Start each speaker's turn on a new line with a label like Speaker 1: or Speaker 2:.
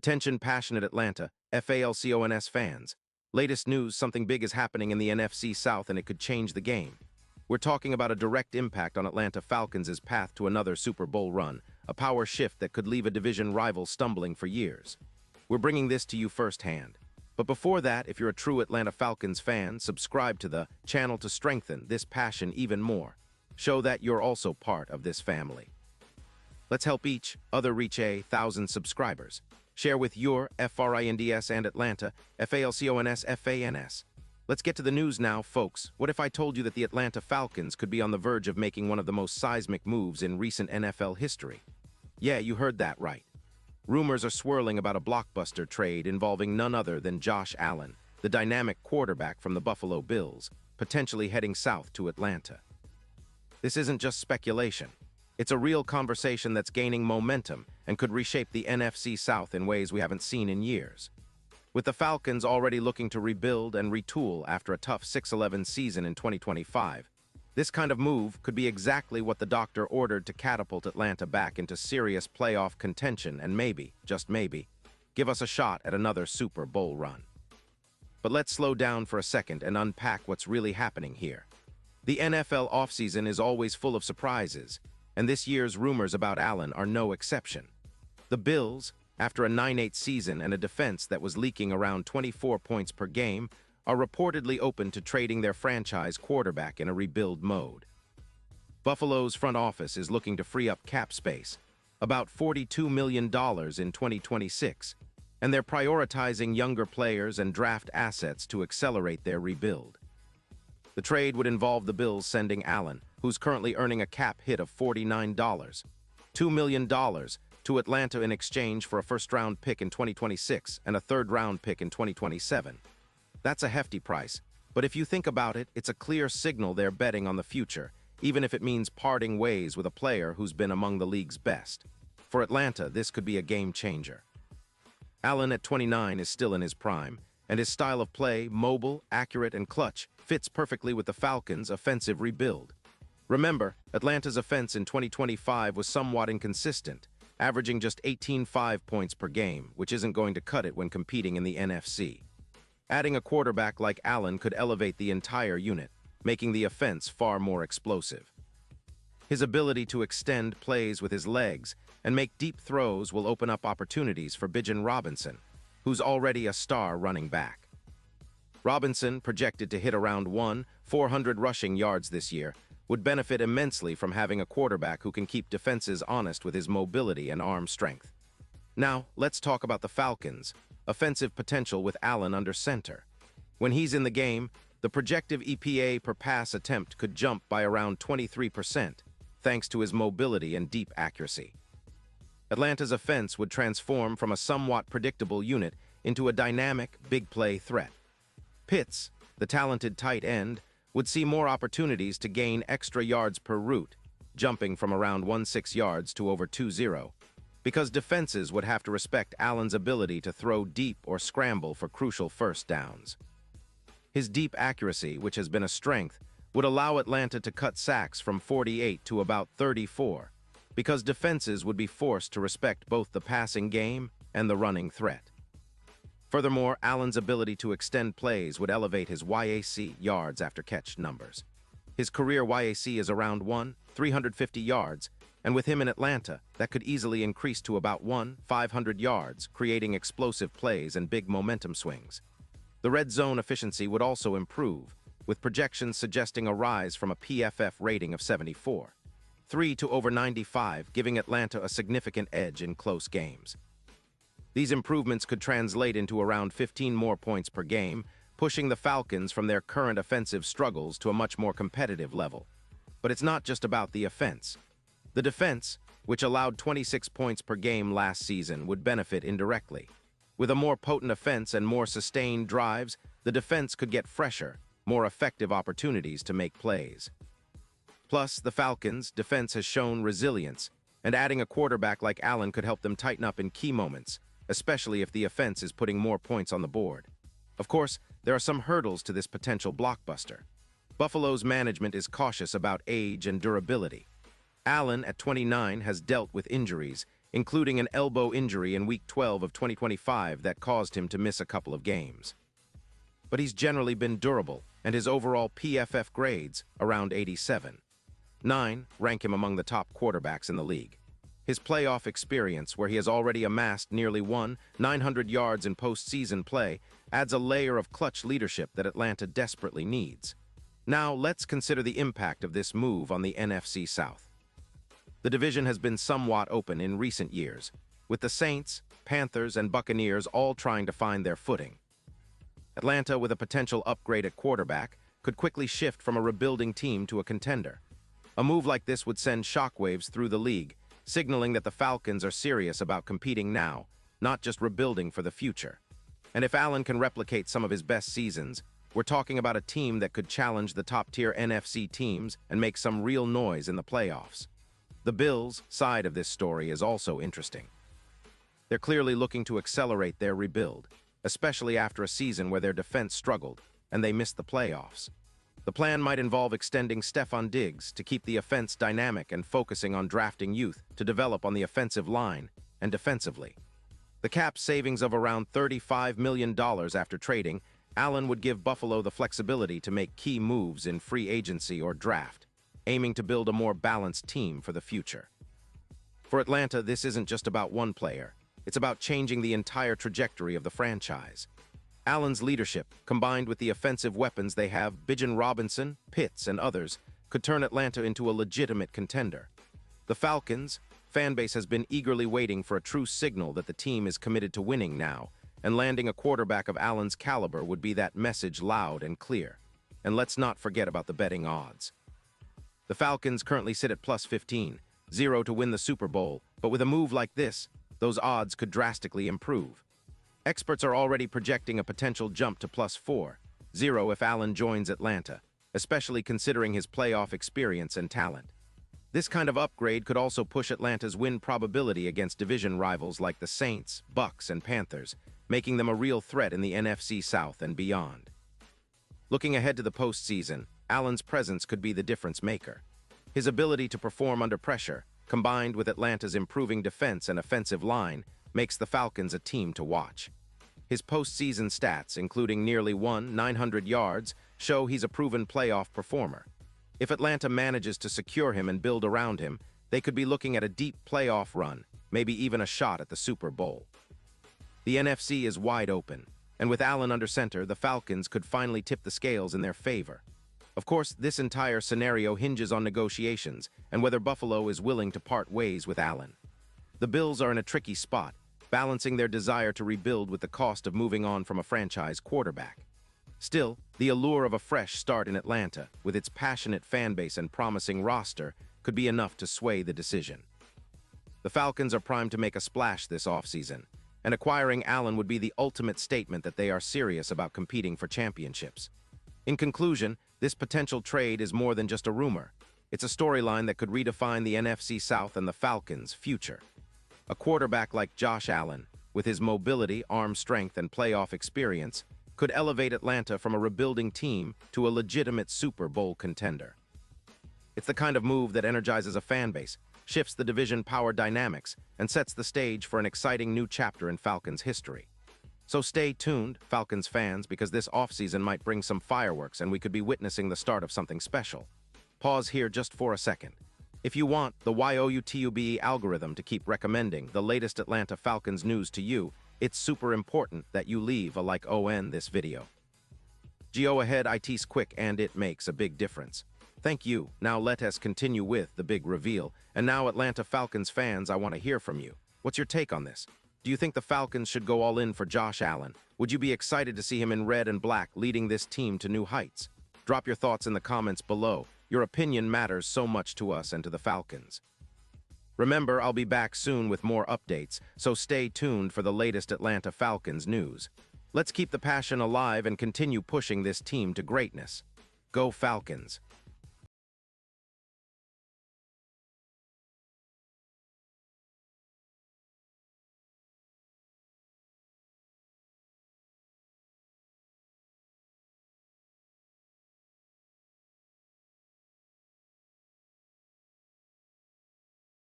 Speaker 1: Attention passionate Atlanta, Falcons fans. Latest news, something big is happening in the NFC South and it could change the game. We're talking about a direct impact on Atlanta Falcons' path to another Super Bowl run, a power shift that could leave a division rival stumbling for years. We're bringing this to you firsthand. But before that, if you're a true Atlanta Falcons fan, subscribe to the channel to strengthen this passion even more. Show that you're also part of this family. Let's help each other reach 1,000 subscribers. Share with your FRINDS and Atlanta, FALCONS, FANS. Let's get to the news now, folks. What if I told you that the Atlanta Falcons could be on the verge of making one of the most seismic moves in recent NFL history? Yeah, you heard that right. Rumors are swirling about a blockbuster trade involving none other than Josh Allen, the dynamic quarterback from the Buffalo Bills, potentially heading south to Atlanta. This isn't just speculation. It's a real conversation that's gaining momentum and could reshape the NFC South in ways we haven't seen in years. With the Falcons already looking to rebuild and retool after a tough 6-11 season in 2025, this kind of move could be exactly what the doctor ordered to catapult Atlanta back into serious playoff contention and maybe, just maybe, give us a shot at another Super Bowl run. But let's slow down for a second and unpack what's really happening here. The NFL offseason is always full of surprises, and this year's rumors about Allen are no exception. The Bills, after a 9-8 season and a defense that was leaking around 24 points per game, are reportedly open to trading their franchise quarterback in a rebuild mode. Buffalo's front office is looking to free up cap space, about $42 million in 2026, and they're prioritizing younger players and draft assets to accelerate their rebuild. The trade would involve the Bills sending Allen, who's currently earning a cap hit of $49, $2 million to Atlanta in exchange for a first-round pick in 2026 and a third-round pick in 2027. That's a hefty price, but if you think about it, it's a clear signal they're betting on the future, even if it means parting ways with a player who's been among the league's best. For Atlanta, this could be a game-changer. Allen at 29 is still in his prime, and his style of play, mobile, accurate, and clutch, fits perfectly with the Falcons' offensive rebuild. Remember, Atlanta's offense in 2025 was somewhat inconsistent, averaging just 18.5 points per game, which isn't going to cut it when competing in the NFC. Adding a quarterback like Allen could elevate the entire unit, making the offense far more explosive. His ability to extend plays with his legs and make deep throws will open up opportunities for Bijan Robinson, who's already a star running back. Robinson, projected to hit around 400 rushing yards this year, would benefit immensely from having a quarterback who can keep defenses honest with his mobility and arm strength. Now, let's talk about the Falcons' offensive potential with Allen under center. When he's in the game, the projected EPA per pass attempt could jump by around 23%, thanks to his mobility and deep accuracy. Atlanta's offense would transform from a somewhat predictable unit into a dynamic, big-play threat. Pitts, the talented tight end, would see more opportunities to gain extra yards per route, jumping from around 16 yards to over 20, because defenses would have to respect Allen's ability to throw deep or scramble for crucial first downs. His deep accuracy, which has been a strength, would allow Atlanta to cut sacks from 48 to about 34, because defenses would be forced to respect both the passing game and the running threat. Furthermore, Allen's ability to extend plays would elevate his YAC yards after catch numbers. His career YAC is around 350 yards, and with him in Atlanta, that could easily increase to about 500 yards, creating explosive plays and big momentum swings. The red zone efficiency would also improve, with projections suggesting a rise from a PFF rating of 74.3 to over 95, giving Atlanta a significant edge in close games. These improvements could translate into around 15 more points per game, pushing the Falcons from their current offensive struggles to a much more competitive level. But it's not just about the offense. The defense, which allowed 26 points per game last season, would benefit indirectly. With a more potent offense and more sustained drives, the defense could get fresher, more effective opportunities to make plays. Plus, the Falcons' defense has shown resilience, and adding a quarterback like Allen could help them tighten up in key moments, especially if the offense is putting more points on the board. Of course, there are some hurdles to this potential blockbuster. Buffalo's management is cautious about age and durability. Allen, at 29, has dealt with injuries, including an elbow injury in Week 12 of 2025 that caused him to miss a couple of games. But he's generally been durable, and his overall PFF grades, around 87. 9 rank him among the top quarterbacks in the league. His playoff experience, where he has already amassed nearly 900 yards in postseason play, adds a layer of clutch leadership that Atlanta desperately needs. Now, let's consider the impact of this move on the NFC South. The division has been somewhat open in recent years, with the Saints, Panthers, and Buccaneers all trying to find their footing. Atlanta, with a potential upgrade at quarterback, could quickly shift from a rebuilding team to a contender. A move like this would send shockwaves through the league, signaling that the Falcons are serious about competing now, not just rebuilding for the future. And if Allen can replicate some of his best seasons, we're talking about a team that could challenge the top-tier NFC teams and make some real noise in the playoffs. The Bills' side of this story is also interesting. They're clearly looking to accelerate their rebuild, especially after a season where their defense struggled and they missed the playoffs. The plan might involve extending Stefon Diggs to keep the offense dynamic and focusing on drafting youth to develop on the offensive line and defensively. The cap savings of around $35 million after trading, Allen would give Buffalo the flexibility to make key moves in free agency or draft, aiming to build a more balanced team for the future. For Atlanta, this isn't just about one player. It's about changing the entire trajectory of the franchise. Allen's leadership, combined with the offensive weapons they have, Bijan Robinson, Pitts, and others, could turn Atlanta into a legitimate contender. The Falcons' fan base has been eagerly waiting for a true signal that the team is committed to winning now, and landing a quarterback of Allen's caliber would be that message loud and clear. And let's not forget about the betting odds. The Falcons currently sit at plus 15, 0 to win the Super Bowl, but with a move like this, those odds could drastically improve. Experts are already projecting a potential jump to plus 4, 0 if Allen joins Atlanta, especially considering his playoff experience and talent. This kind of upgrade could also push Atlanta's win probability against division rivals like the Saints, Bucs, and Panthers, making them a real threat in the NFC South and beyond. Looking ahead to the postseason, Allen's presence could be the difference maker. His ability to perform under pressure, combined with Atlanta's improving defense and offensive line, makes the Falcons a team to watch. His postseason stats, including nearly 900 yards, show he's a proven playoff performer. If Atlanta manages to secure him and build around him, they could be looking at a deep playoff run, maybe even a shot at the Super Bowl. The NFC is wide open, and with Allen under center, the Falcons could finally tip the scales in their favor. Of course, this entire scenario hinges on negotiations and whether Buffalo is willing to part ways with Allen. The Bills are in a tricky spot, balancing their desire to rebuild with the cost of moving on from a franchise quarterback. Still, the allure of a fresh start in Atlanta, with its passionate fan base and promising roster, could be enough to sway the decision. The Falcons are primed to make a splash this offseason, and acquiring Allen would be the ultimate statement that they are serious about competing for championships. In conclusion, this potential trade is more than just a rumor. It's a storyline that could redefine the NFC South and the Falcons' future. A quarterback like Josh Allen, with his mobility, arm strength, and playoff experience, could elevate Atlanta from a rebuilding team to a legitimate Super Bowl contender. It's the kind of move that energizes a fan base, shifts the division power dynamics, and sets the stage for an exciting new chapter in Falcons history. So stay tuned, Falcons fans, because this offseason might bring some fireworks and we could be witnessing the start of something special. Pause here just for a second. If you want the YouTube algorithm to keep recommending the latest Atlanta Falcons news to you, it's super important that you leave a like on this video. Go ahead, it's quick and it makes a big difference. Thank you. Now let us continue with the big reveal. And now, Atlanta Falcons fans, I want to hear from you. What's your take on this? Do you think the Falcons should go all in for Josh Allen? Would you be excited to see him in red and black leading this team to new heights? Drop your thoughts in the comments below. Your opinion matters so much to us and to the Falcons. Remember, I'll be back soon with more updates, so stay tuned for the latest Atlanta Falcons news. Let's keep the passion alive and continue pushing this team to greatness. Go Falcons!